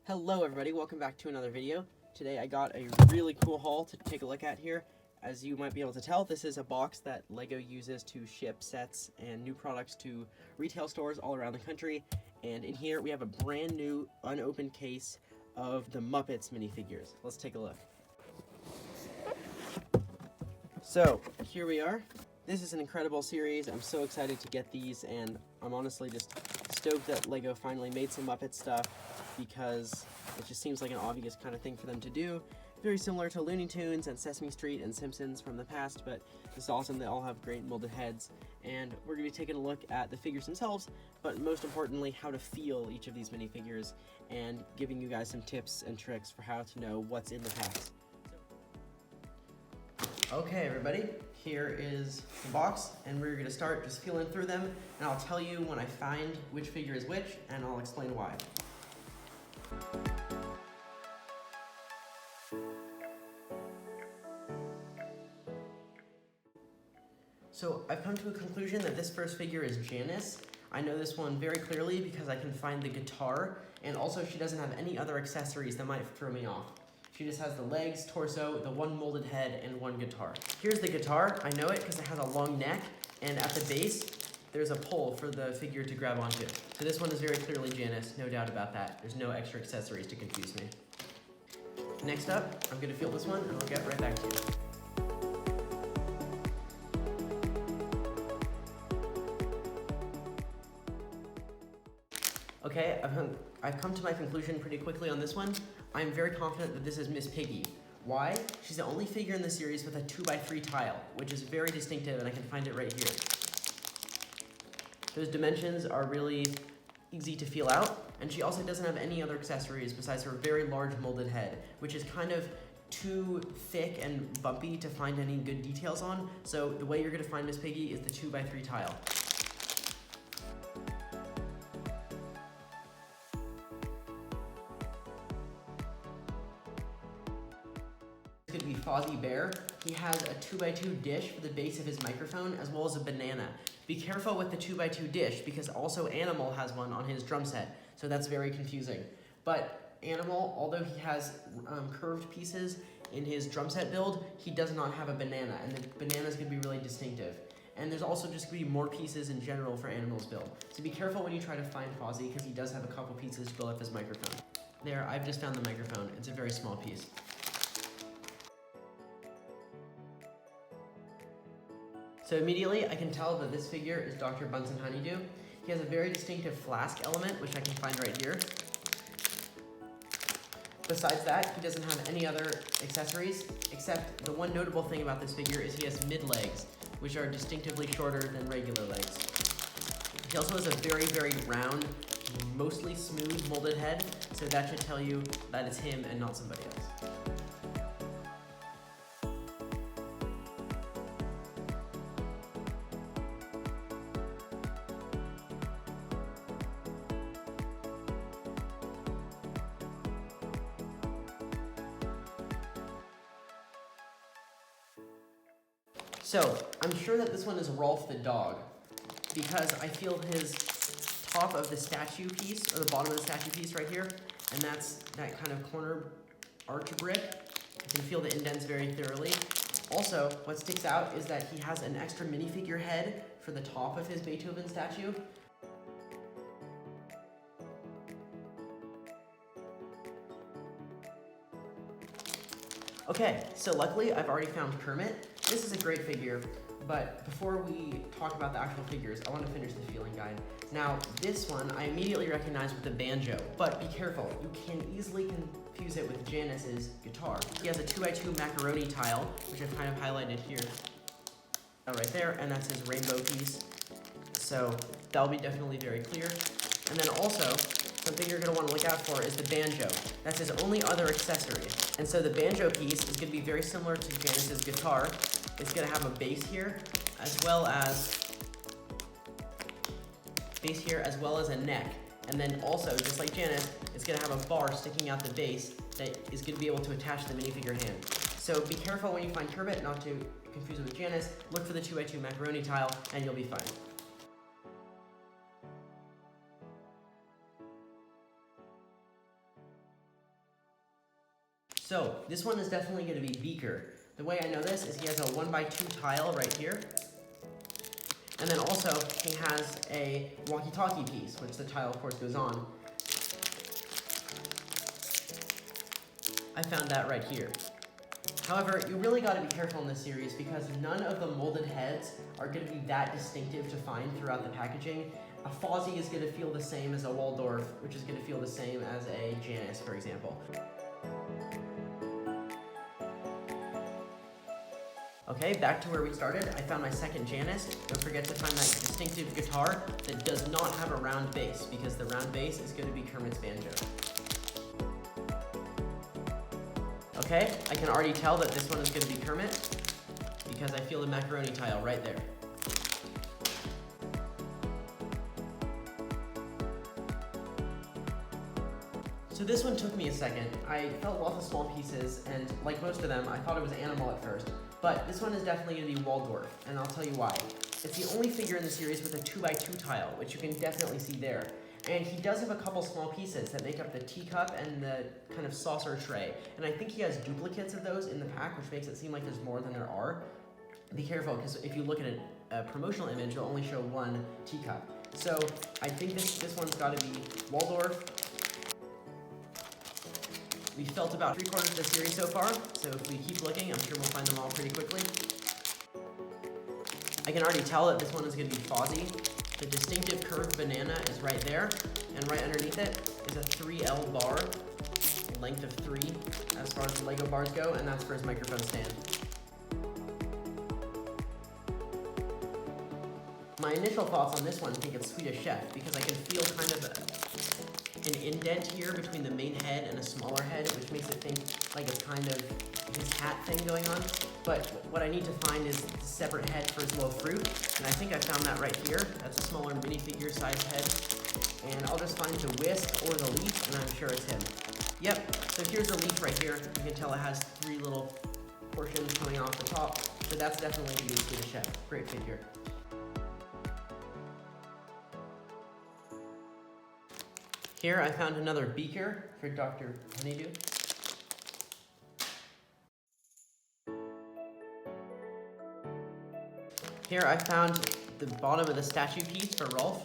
Hello everybody, welcome back to another video. Today I got a really cool haul to take a look at here. As you might be able to tell, this is a box that LEGO uses to ship sets and new products to retail stores all around the country. And in here we have a brand new unopened case of the Muppets minifigures. Let's take a look. So here we are. This is an incredible series. I'm so excited to get these, and I'm honestly just stoked that LEGO finally made some Muppet stuff, because it just seems like an obvious kind of thing for them to do. Very similar to Looney Tunes and Sesame Street and Simpsons from the past, but it's awesome. They all have great molded heads, and we're going to be taking a look at the figures themselves, but most importantly, how to feel each of these minifigures, and giving you guys some tips and tricks for how to know what's in the packs. Okay everybody, here is the box, and we're going to start just feeling through them, and I'll tell you when I find which figure is which, and I'll explain why. So I've come to a conclusion that this first figure is Janice. I know this one very clearly because I can find the guitar, and also she doesn't have any other accessories that might throw me off. She just has the legs, torso, the one molded head, and one guitar. Here's the guitar. I know it because it has a long neck, and at the base, there's a pole for the figure to grab onto. So this one is very clearly Janice, no doubt about that. There's no extra accessories to confuse me. Next up, I'm gonna feel this one, and I'll get right back to you. Okay, I've come to my conclusion pretty quickly on this one. I'm very confident that this is Miss Piggy. Why? She's the only figure in the series with a 2x3 tile, which is very distinctive, and I can find it right here. Those dimensions are really easy to feel out, and she also doesn't have any other accessories besides her very large molded head, which is kind of too thick and bumpy to find any good details on, so the way you're going to find Miss Piggy is the 2x3 tile. Could be Fozzie Bear. He has a 2x2 dish for the base of his microphone, as well as a banana. Be careful with the 2x2 dish, because also Animal has one on his drum set, so that's very confusing. But Animal, although he has curved pieces in his drum set build, he does not have a banana, and the banana is going to be really distinctive. And there's also just going to be more pieces in general for Animal's build. So be careful when you try to find Fozzie, because he does have a couple pieces to build up his microphone. There, I've just found the microphone. It's a very small piece. So immediately I can tell that this figure is Dr. Bunsen Honeydew. He has a very distinctive flask element, which I can find right here. Besides that, he doesn't have any other accessories, except the one notable thing about this figure is he has mid-legs, which are distinctively shorter than regular legs. He also has a very, very round, mostly smooth molded head, so that should tell you that it's him and not somebody else. So, I'm sure that this one is Rolf the dog, because I feel his top of the statue piece, or the bottom of the statue piece right here, and that's that kind of corner arch brick. You can feel the indents very thoroughly. Also, what sticks out is that he has an extra minifigure head for the top of his Beethoven statue. Okay, so luckily I've already found Kermit. This is a great figure, but before we talk about the actual figures, I want to finish the feeling guide. Now, this one I immediately recognize with the banjo, but be careful, you can easily confuse it with Janice's guitar. He has a 2x2 macaroni tile, which I've kind of highlighted here, right there, and that's his rainbow piece. So that'll be definitely very clear. And then also, something you're going to want to look out for is the banjo. That's his only other accessory. And so the banjo piece is going to be very similar to Janice's guitar. It's going to have a bass here, as well as a neck. And then also, just like Janice, it's going to have a bar sticking out the base that is going to be able to attach the minifigure hand. So be careful when you find Kermit not to confuse it with Janice. Look for the 2x2 macaroni tile, and you'll be fine. So this one is definitely going to be Beaker. The way I know this is he has a 1x2 tile right here. And then also he has a walkie-talkie piece, which the tile of course goes on. I found that right here. However, you really got to be careful in this series because none of the molded heads are going to be that distinctive to find throughout the packaging. A Fozzie is going to feel the same as a Waldorf, which is going to feel the same as a Janice, for example. Okay, back to where we started. I found my second Janice. Don't forget to find that distinctive guitar that does not have a round bass, because the round bass is going to be Kermit's banjo. Okay, I can already tell that this one is going to be Kermit, because I feel the macaroni tile right there. So this one took me a second. I felt lots of small pieces, and like most of them, I thought it was animal at first. But this one is definitely going to be Waldorf, and I'll tell you why. It's the only figure in the series with a 2x2 tile, which you can definitely see there. And he does have a couple small pieces that make up the teacup and the kind of saucer tray. And I think he has duplicates of those in the pack, which makes it seem like there's more than there are. Be careful, because if you look at a promotional image, it'll only show one teacup. So I think this one's got to be Waldorf. We felt about 3/4 of the series so far, so if we keep looking, I'm sure we'll find them all pretty quickly. I can already tell that this one is going to be Fozzie. The distinctive curved banana is right there, and right underneath it is a 3L bar, length of 3 as far as the Lego bars go, and that's for his microphone stand. My initial thoughts on this one, I think it's Swedish Chef, because I can feel kind of an indent here between the main head and a smaller head, which makes it think like it's kind of his hat thing going on. But what I need to find is a separate head for his little fruit, and I think I found that right here. That's a smaller minifigure sized head. And I'll just find the whisk or the leaf, and I'm sure it's him. Yep, so here's the leaf right here. You can tell it has 3 little portions coming off the top, so that's definitely going to be Swedish Chef. Great figure. Here I found another Beaker for Dr. Honeydew. Here I found the bottom of the statue piece for Rolf.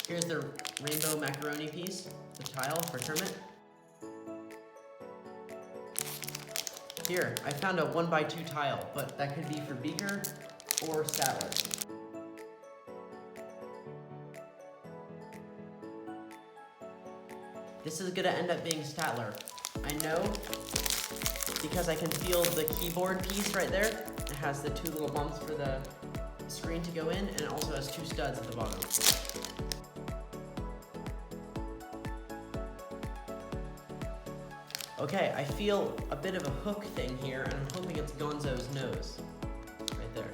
Here's the rainbow macaroni piece, the tile for Kermit. Here, I found a 1x2 tile, but that could be for Beaker or Statler. This is going to end up being Statler. I know because I can feel the keyboard piece right there. It has the 2 little bumps for the screen to go in, and it also has 2 studs at the bottom. Okay, I feel a bit of a hook thing here, and I'm hoping it's Gonzo's nose. Right there.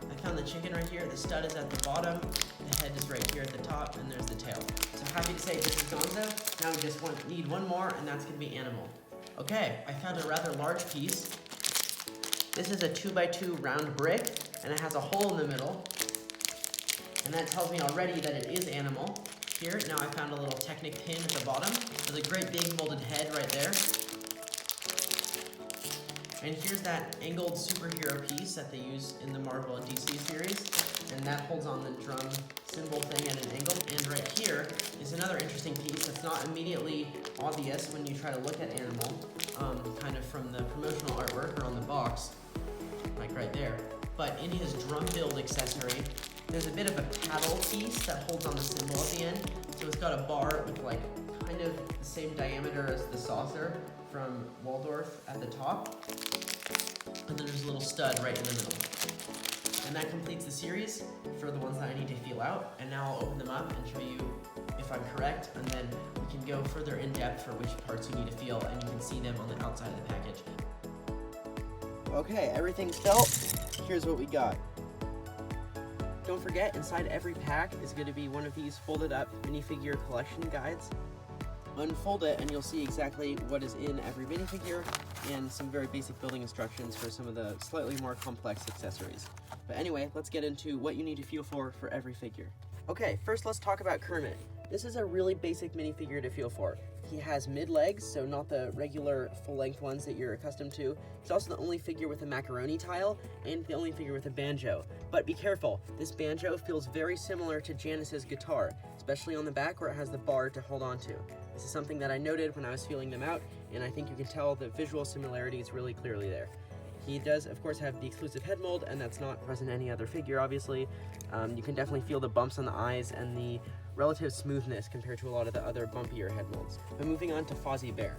I found the chicken right here. The stud is at the bottom. The head is right here at the top, and there's the tail. So happy to say this is Gonzo. Now we just need one more, and that's going to be animal. Okay, I found a rather large piece. This is a 2x2 round brick, and it has a hole in the middle. And that tells me already that it is animal. Here, now I found a little Technic pin at the bottom. There's a great big molded head right there. And here's that angled superhero piece that they use in the Marvel and DC series. And that holds on the drum cymbal thing at an angle. And right here is another interesting piece that's not immediately obvious when you try to look at animal, kind of from the promotional artwork or on the box, like right there. But in his drum build accessory, there's a bit of a paddle piece that holds on the cymbal at the end. So it's got a bar with like kind of the same diameter as the saucer from Waldorf at the top. And then there's a little stud right in the middle. And that completes the series for the ones that I need to feel out. And now I'll open them up and show you if I'm correct, and then we can go further in depth for which parts you need to feel, and you can see them on the outside of the package. Okay, everything's felt. Here's what we got. Don't forget, inside every pack is going to be one of these folded up minifigure collection guides. Unfold it and you'll see exactly what is in every minifigure and some very basic building instructions for some of the slightly more complex accessories. But anyway, let's get into what you need to feel for every figure. Okay, first let's talk about Kermit. This is a really basic minifigure to feel for. He has mid-legs, so not the regular full-length ones that you're accustomed to. He's also the only figure with a macaroni tile, and the only figure with a banjo. But be careful, this banjo feels very similar to Janice's guitar, especially on the back where it has the bar to hold on to. This is something that I noted when I was feeling them out, and I think you can tell the visual similarities really clearly there. He does, of course, have the exclusive head mold, and that's not present in any other figure, obviously. You can definitely feel the bumps on the eyes and the relative smoothness compared to a lot of the other bumpier head molds. But moving on to Fozzie Bear.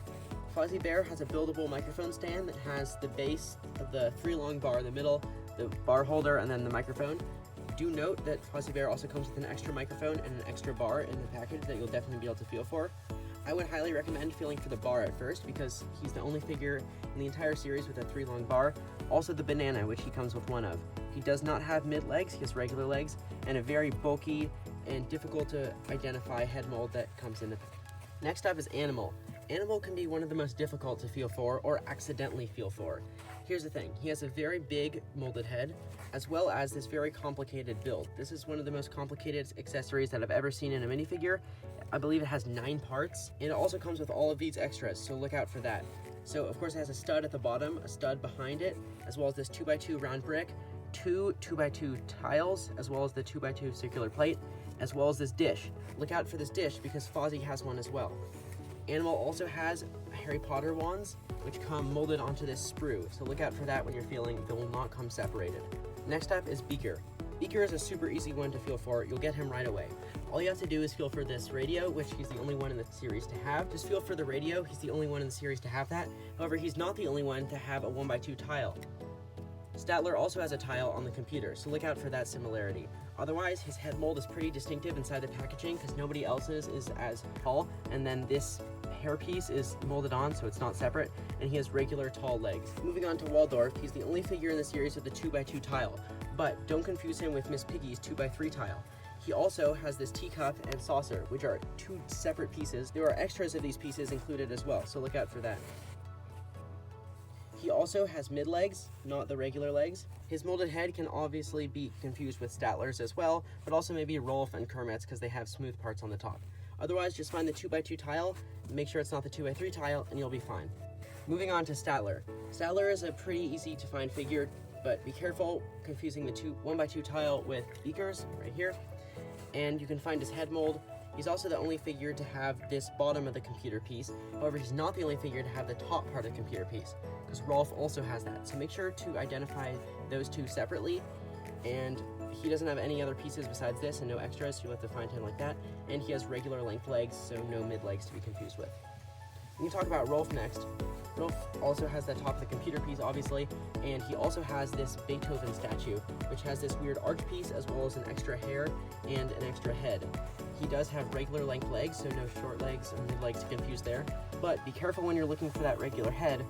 Fozzie Bear has a buildable microphone stand that has the base of the 3-long bar in the middle, the bar holder, and then the microphone. Do note that Fozzie Bear also comes with an extra microphone and an extra bar in the package that you'll definitely be able to feel for. I would highly recommend feeling for the bar at first because he's the only figure in the entire series with a 3-long bar. Also the banana, which he comes with one of. He does not have mid-legs, he has regular legs, and a very bulky and difficult to identify head mold that comes in the pack. Next up is Animal. Animal can be one of the most difficult to feel for or accidentally feel for. Here's the thing, he has a very big molded head, as well as this very complicated build. This is one of the most complicated accessories that I've ever seen in a minifigure. I believe it has 9 parts, and it also comes with all of these extras, so look out for that. So of course it has a stud at the bottom, a stud behind it, as well as this 2x2 round brick, 2 2x2 tiles, as well as the 2x2 circular plate, as well as this dish. Look out for this dish because Fozzie has one as well. Animal also has Harry Potter wands, which come molded onto this sprue, so look out for that when you're feeling. They will not come separated. Next up is Beaker. Beaker is a super easy one to feel for. You'll get him right away. All you have to do is feel for this radio, which he's the only one in the series to have. Just feel for the radio. He's the only one in the series to have that. However, he's not the only one to have a 1x2 tile. Statler also has a tile on the computer, so look out for that similarity. Otherwise, his head mold is pretty distinctive inside the packaging because nobody else's is as tall, and then this hairpiece is molded on so it's not separate, and he has regular tall legs. Moving on to Waldorf, he's the only figure in the series with the 2x2 tile, but don't confuse him with Miss Piggy's 2x3 tile. He also has this teacup and saucer, which are 2 separate pieces. There are extras of these pieces included as well, so look out for that. He also has mid-legs, not the regular legs. His molded head can obviously be confused with Statler's as well, but also maybe Rolf and Kermit's because they have smooth parts on the top. Otherwise, just find the 2x2 tile, make sure it's not the 2x3 tile, and you'll be fine. Moving on to Statler. Statler is a pretty easy to find figure, but be careful confusing the 1x2 tile with Beaker's right here. And you can find his head mold. He's also the only figure to have this bottom of the computer piece. However, he's not the only figure to have the top part of the computer piece, because Rolf also has that. So make sure to identify those 2 separately. And he doesn't have any other pieces besides this and no extras, so you'll have to find him like that. And he has regular length legs, so no mid legs to be confused with. We can talk about Rolf next. Rolf also has the top of the computer piece, obviously, and he also has this Beethoven statue, which has this weird arch piece as well as an extra hair and an extra head. He does have regular length legs, so no short legs or mid legs to confuse there, but be careful when you're looking for that regular head,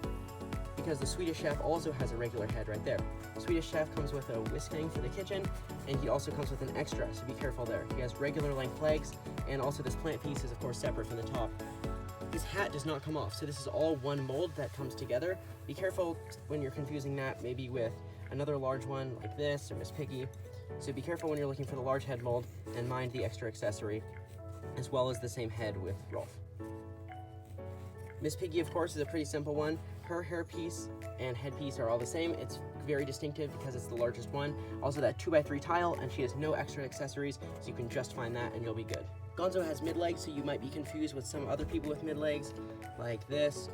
because the Swedish Chef also has a regular head right there. The Swedish Chef comes with a whisking for the kitchen, and he also comes with an extra, so be careful there. He has regular length legs, and also this plant piece is of course separate from the top. His hat does not come off, so this is all one mold that comes together. Be careful when you're confusing that maybe with another large one like this or Miss Piggy. So be careful when you're looking for the large head mold and mind the extra accessory, as well as the same head with Rolf. Miss Piggy, of course, is a pretty simple one. Her hairpiece and headpiece are all the same. It's very distinctive because it's the largest one. Also that 2x3 tile, and she has no extra accessories, so you can just find that and you'll be good. Gonzo has mid-legs, so you might be confused with some other people with mid-legs, like this,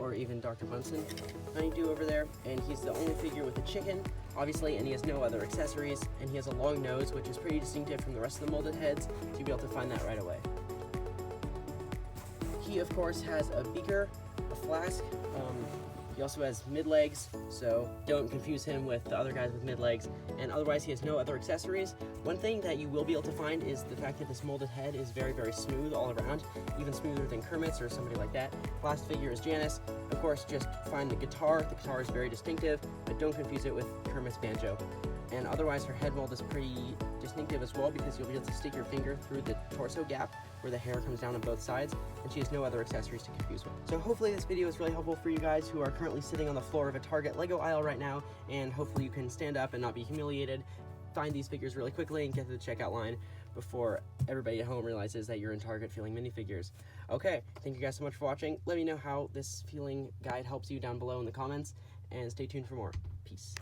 or even Dr. Bunsen Honeydew over there. And he's the only figure with a chicken, obviously, and he has no other accessories, and he has a long nose, which is pretty distinctive from the rest of the molded heads, so you'll be able to find that right away. He, of course, has a beaker, a flask. He also has mid-legs, so don't confuse him with the other guys with mid-legs, and otherwise he has no other accessories. One thing that you will be able to find is the fact that this molded head is very, very smooth all around, even smoother than Kermit's or somebody like that. Last figure is Janice. Of course, just find the guitar. The guitar is very distinctive, but don't confuse it with Kermit's banjo. And otherwise, her head mold is pretty distinctive as well because you'll be able to stick your finger through the torso gap where the hair comes down on both sides, and she has no other accessories to confuse with. So hopefully this video is really helpful for you guys who are currently sitting on the floor of a Target Lego aisle right now, and hopefully you can stand up and not be humiliated. find these figures really quickly and get to the checkout line before everybody at home realizes that you're in Target feeling minifigures. Okay, thank you guys so much for watching. Let me know how this feeling guide helps you down below in the comments, and stay tuned for more. Peace.